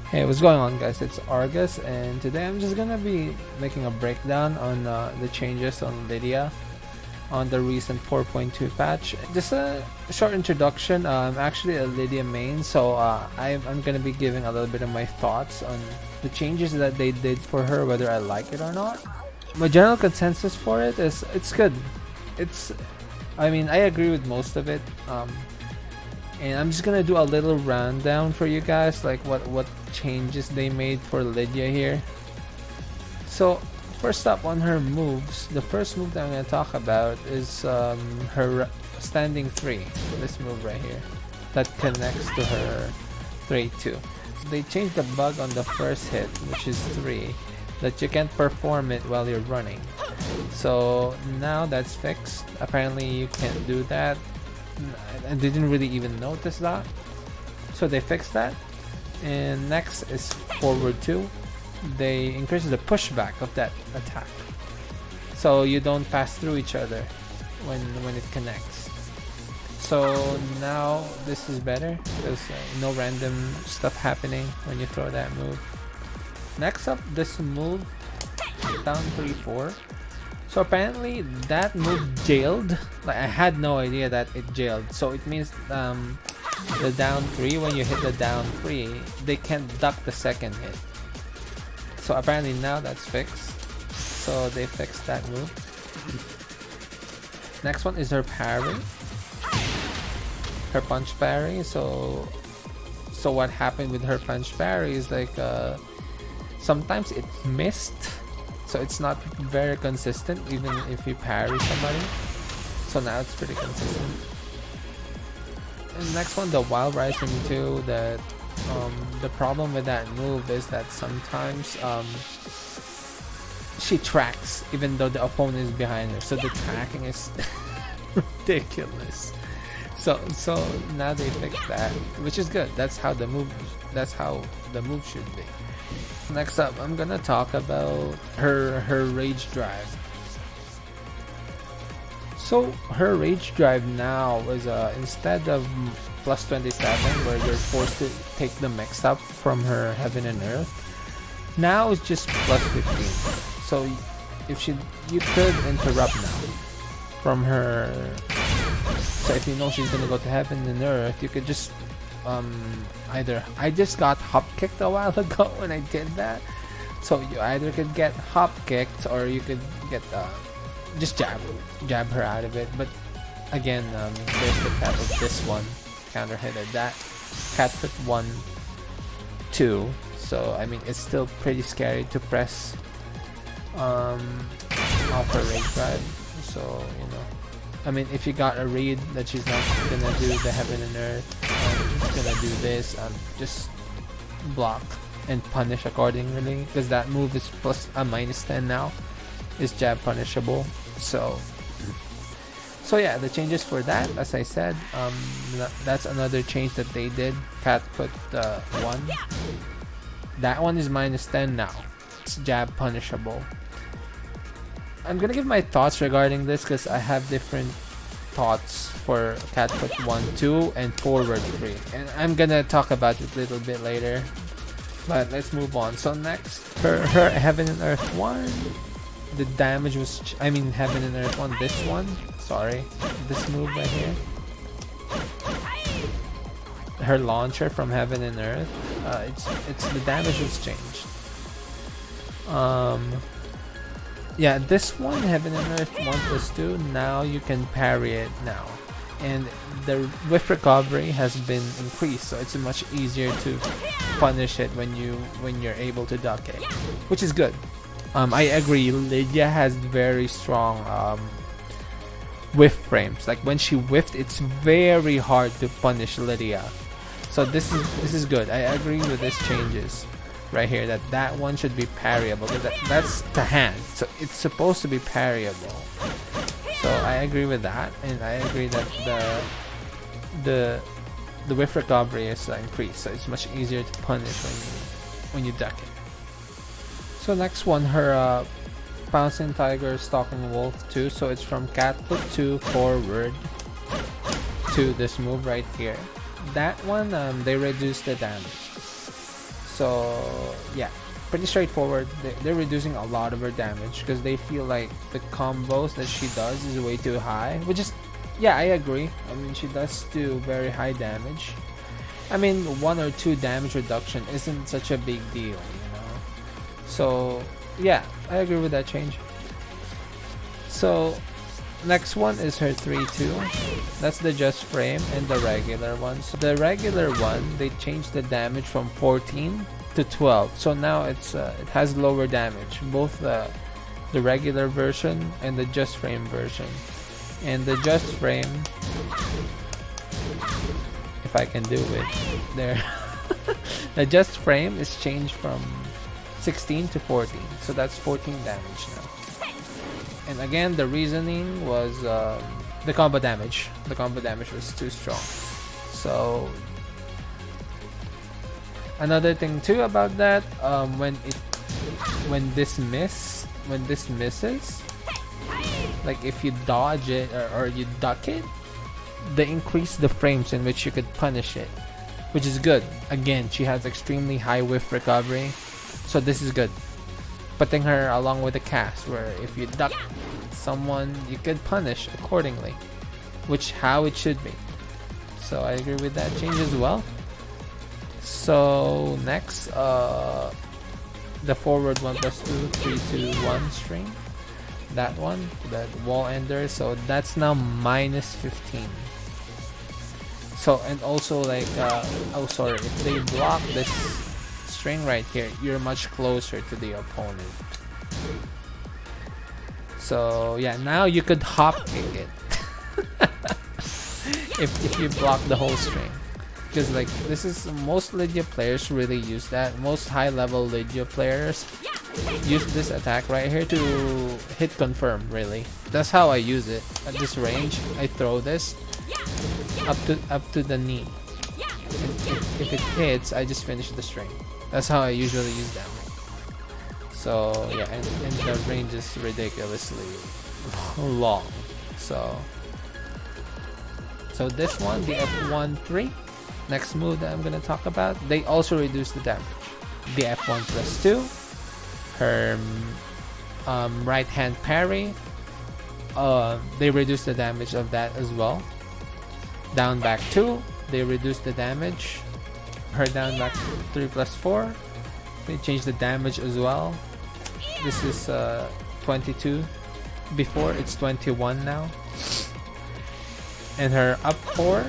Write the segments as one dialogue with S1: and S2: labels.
S1: Hey, what's going on, guys? It's Argus, and today I'm just gonna be making a breakdown on the changes on Lidia on the recent 4.2 patch. Just a short introduction. I'm actually a Lidia main, so I'm gonna be giving a little bit of my thoughts on the changes that they did for her, whether I like it or not. My general consensus for it is it's good. I mean, I agree with most of it. And I'm just gonna do a little rundown for you guys, like what changes they made for Lidia here. So first up on her moves, the first move that I'm gonna talk about is her standing 3. This move right here that connects to her 3-2. They changed the bug on the first hit, which is 3, that you can't perform it while you're running. So now that's fixed. Apparently you can't do that. I didn't really even notice that, so they fixed that. And next is forward 2. They increase the pushback of that attack, so you don't pass through each other when it connects. So now this is better because no random stuff happening when you throw that move. Next up, this move down 3-4. So apparently that move jailed. Like, I had no idea that it jailed. So it means the down 3, when you hit the down 3, they can't duck the second hit. So apparently now that's fixed. So they fixed that move. Next one is her parry. Her punch parry. So what happened with her punch parry is like sometimes it missed. So it's not very consistent even if you parry somebody. So now it's pretty consistent. And next one, the Wild Rising 2. That the problem with that move is that sometimes she tracks even though the opponent is behind her. So the tracking is ridiculous. So now they fixed that, which is good. That's how the move should be. Next up, I'm gonna talk about her rage drive. So her rage drive now is instead of plus 27, where you're forced to take the mix up from her Heaven&Earth, now it's just plus 15. So if you could interrupt now from her. So if you know she's gonna go to Heaven&Earth, you could just either, I just got hop kicked a while ago when I did that, so you either could get hop kicked or you could get just jab her out of it. But again, there's the type of this one counter hit at that cat foot 1-2. So I mean, it's still pretty scary to press off her rage drive. So you know, I mean, if you got a read that she's not gonna do the Heaven&Earth, she's gonna do this, just block and punish accordingly, because that move is plus a -10 now, is jab punishable. So yeah, the changes for that, as I said, that's another change that they did. Cat foot 1, that one is -10 now. It's jab punishable. I'm gonna give my thoughts regarding this because I have different thoughts for cat foot 1, 2, and forward 3, and I'm gonna talk about it a little bit later. But let's move on. So next, her Heaven&Earth 1, the damage was Heaven&Earth 1, this one, sorry, this move right here, her launcher from Heaven&Earth, it's the damage was changed. Yeah, this one, Heaven&Earth 1+2, now you can parry it now. And the whiff recovery has been increased, so it's much easier to punish it when you're able to duck it, which is good. I agree, Lidia has very strong whiff frames. Like when she whiffed, it's very hard to punish Lidia. So this is good. I agree with these changes right here, that one should be parryable, because that's the hand, so it's supposed to be parryable. So I agree with that, and I agree that the whiff recovery is increased, so it's much easier to punish when you duck it. So next one, her Pouncing Tiger, Stalking Wolf 2. So it's from cat foot 2 forward to this move right here. That one, they reduced the damage. So yeah, pretty straightforward. They're reducing a lot of her damage because they feel like the combos that she does is way too high, which is, yeah, I agree. I mean, she does do very high damage. I mean, 1 or 2 damage reduction isn't such a big deal, you know. So yeah, I agree with that change. So next one is her 3-2. That's the just frame and the regular one. So the regular one, they changed the damage from 14 to 12. So now it has lower damage, both the regular version and the just frame version. And the just frame, if I can do it, there. The just frame is changed from 16 to 14. So that's 14 damage now. And again, the reasoning was the combo damage. The combo damage was too strong. So another thing too about that, when this misses, like if you dodge it or you duck it, they increase the frames in which you could punish it, which is good. Again, she has extremely high whiff recovery, so this is good. Putting her along with the cast, where if you duck someone, you could punish accordingly, which how it should be. So I agree with that change as well. So next, the forward 1+2, 3-2-1 string. That one, that wall ender. So that's now -15. So and also like, oh sorry, if they block this string right here, you're much closer to the opponent. So yeah, now you could hop kick it if you block the whole string, because like this is, most Lidia players really use that. Most high level Lidia players use this attack right here to hit confirm. Really, that's how I use it. At this range, I throw this up to the knee, and if it hits, I just finish the string. That's how I usually use them. So yeah, and the range is ridiculously long. So this one, the F1-3, next move that I'm gonna talk about, they also reduce the damage. The F1+2, her right hand parry, they reduce the damage of that as well. Down back 2, they reduce the damage. Her down back 3+4, they change the damage as well. This is 22 before, it's 21 now. And her up 4,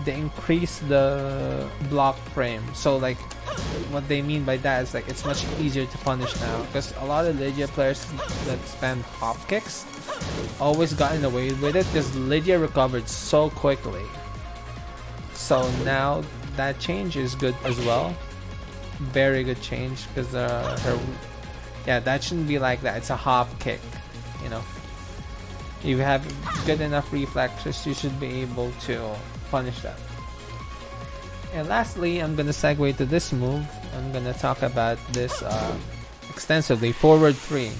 S1: they increase the block frame. So like what they mean by that is like it's much easier to punish now, because a lot of Lidia players that spam hop kicks always gotten away with it because Lidia recovered so quickly. So now that change is good as well. Very good change, because yeah, that shouldn't be like that. It's a hop kick, you know. If you have good enough reflexes, you should be able to punish that. And lastly, I'm gonna segue to this move. I'm gonna talk about this extensively. Forward 3.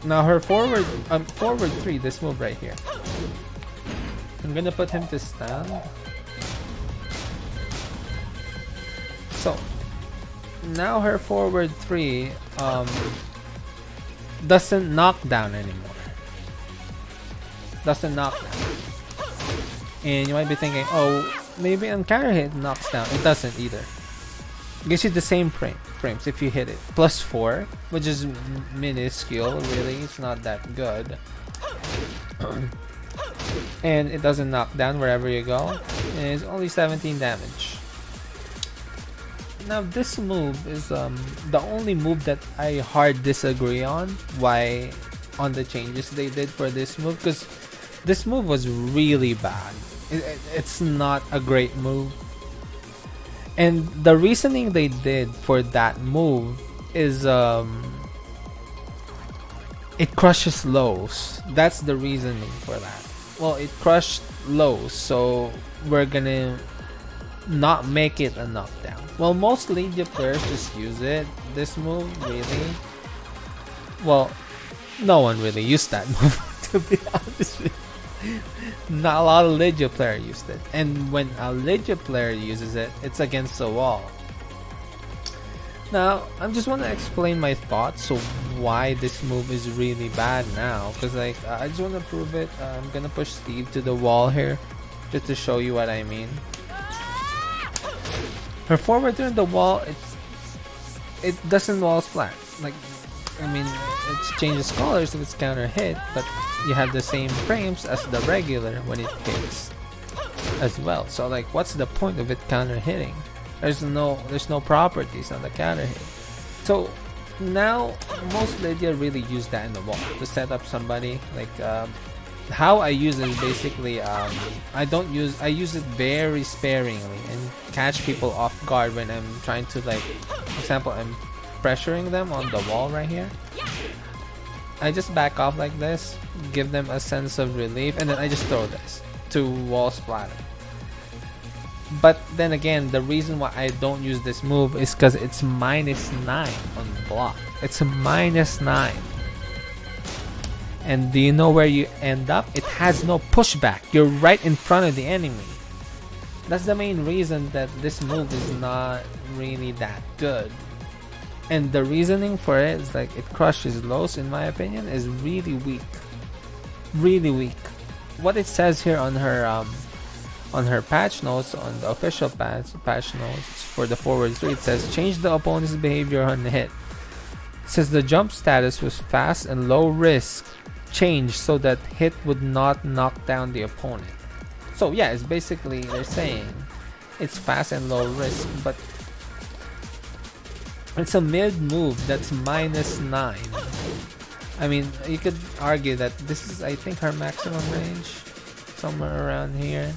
S1: Now her forward 3, this move right here, I'm gonna put him to stand. So now her forward 3 doesn't knock down anymore. Doesn't knock down. And you might be thinking, oh, maybe on counter hit knocks down. It doesn't either. It gives you the same frames if you hit it. +4, which is minuscule, really. It's not that good. And it doesn't knock down wherever you go. And it's only 17 damage. Now this move is the only move that I hard disagree on why on the changes they did for this move, because this move was really bad. It's not a great move, and the reasoning they did for that move is it crushes lows. That's the reasoning for that. Well, it crushed lows, so we're gonna not make it a knockdown. Well, most Lidia players just use it. This move, really. Well, no one really used that move, to be honest with you. Not a lot of Lidia players used it. And when a Lidia player uses it, it's against the wall. Now, I just want to explain my thoughts, so why this move is really bad now. Because, like, I just want to prove it. I'm gonna push Steve to the wall here, just to show you what I mean. Her forward turn the wall, it doesn't wall splat. Like, I mean, it changes colors if it's counter hit, but you have the same frames as the regular when it hits as well. So, like, what's the point of it counter hitting? There's no properties on the counter hit. So now most Lydia really use that in the wall to set up somebody. Like, how I use it is basically I use it very sparingly and catch people off guard when I'm trying to, like, for example, I'm pressuring them on the wall right here. I just back off like this, give them a sense of relief, and then I just throw this to wall splatter. But then again, the reason why I don't use this move is because it's -9 on block. It's a -9. And do you know where you end up? It has no pushback. You're right in front of the enemy. That's the main reason that this move is not really that good. And the reasoning for it is, like, it crushes lows, in my opinion, is really weak. Really weak. What it says here on her patch notes, on the official patch notes for the forward 3, it says change the opponent's behavior on the hit. It says the jump status was fast and low risk, changed so that hit would not knock down the opponent. So yeah, it's basically, they're saying it's fast and low risk, but it's a mid move that's -9. I mean, you could argue that this is, I think, her maximum range, somewhere around here.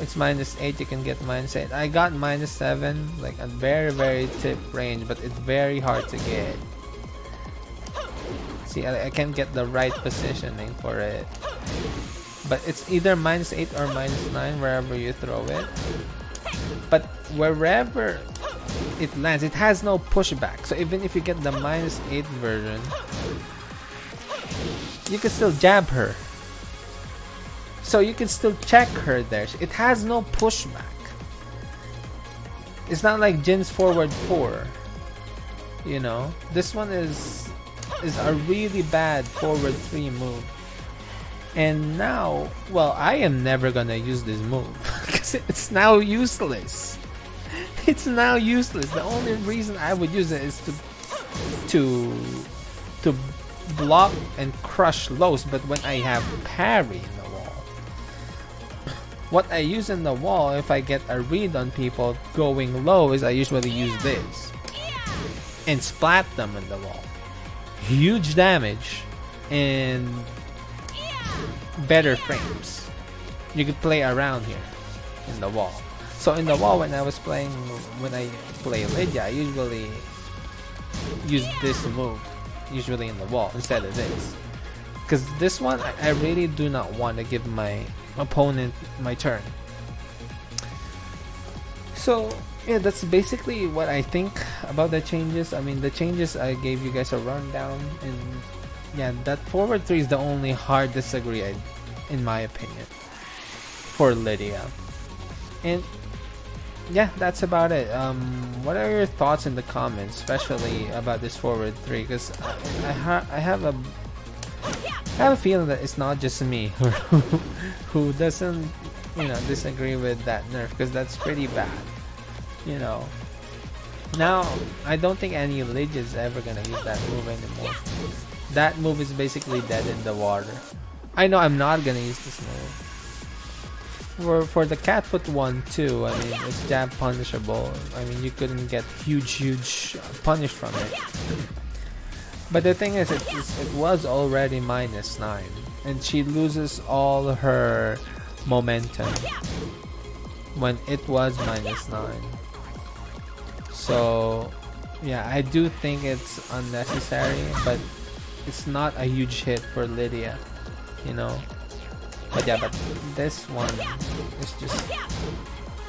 S1: It's -8, you can get -8. I got -7, like a very tip range, but it's very hard to get. See, I can't get the right positioning for it. But it's either -8 or -9 wherever you throw it. But wherever it lands, it has no pushback. So even if you get the -8 version, you can still jab her. So you can still check her there. It has no pushback. It's not like Jin's forward 4. You know, this one is a really bad forward 3 move. And now, well, I am never gonna use this move because it's now useless. It's now useless. The only reason I would use it is to block and crush lows. But when I have parry in the wall, what I use in the wall, if I get a read on people going low, is I usually use this and splat them in the wall. Huge damage and better frames. You could play around here in the wall. So in the wall, when I play Lidia, I usually use this move, usually in the wall instead of this, because this one I really do not want to give my opponent my turn. So yeah, that's basically what I think about the changes. I mean, the changes, I gave you guys a rundown, and yeah, that forward 3 is the only hard disagree, in my opinion, for Lidia. And yeah, that's about it. What are your thoughts in the comments, especially about this forward 3? Because I have a feeling that it's not just me who doesn't, disagree with that nerf, because that's pretty bad. Now I don't think any Lidia is ever gonna use that move anymore. That move is basically dead in the water. I know I'm not gonna use this move. For the cat foot one too, I mean, it's jab punishable. I mean, you couldn't get huge punish from it. But the thing is, it was already -9, and she loses all her momentum when it was -9. So yeah, I do think it's unnecessary, but it's not a huge hit for Lidia, But yeah, but this one is just,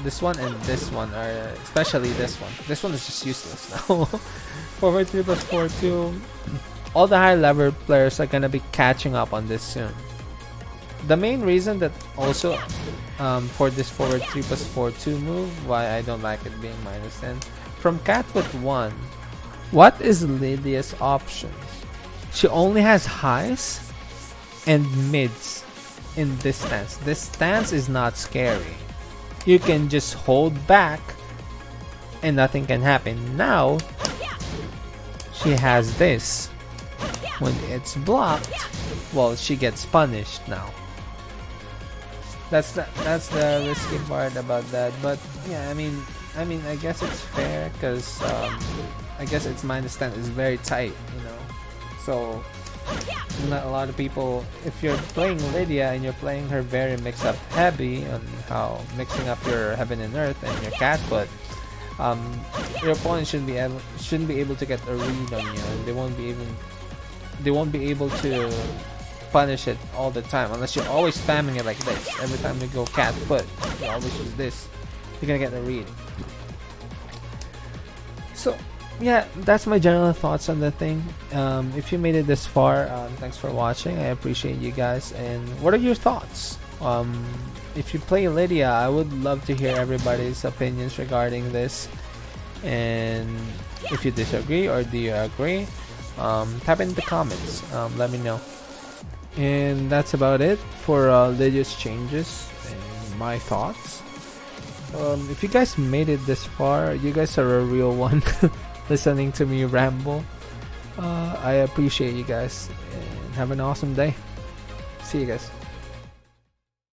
S1: this one and this one are, especially this one is just useless now. Forward 3 plus 4 2. All the high level players are gonna be catching up on this soon. The main reason that also for this forward 3 plus 4 2 move, why I don't like it being -10, from Catfoot 1, what is Lydia's options? She only has highs and mids in this stance. This stance is not scary. You can just hold back and nothing can happen. Now, she has this. When it's blocked, well, she gets punished now. That's the risky part about that. But yeah, I mean, I guess it's fair because I guess its minus 10 is very tight, you know. So not a lot of people. If you're playing Lidia and you're playing her very mix-up heavy on how mixing up your Heaven and Earth and your Catfoot, your opponent shouldn't be able to get a read on you, and they won't be able to punish it all the time unless you're always spamming it like this. Every time you go Catfoot, you always use this. You're gonna get a read. So yeah, that's my general thoughts on the thing. If you made it this far, thanks for watching. I appreciate you guys. And what are your thoughts? If you play Lidia, I would love to hear everybody's opinions regarding this. And if you disagree or do you agree, type in the comments. Let me know. And that's about it for Lidia's changes and my thoughts. If you guys made it this far, you guys are a real one. Listening to me ramble. I appreciate you guys and have an awesome day. See you guys.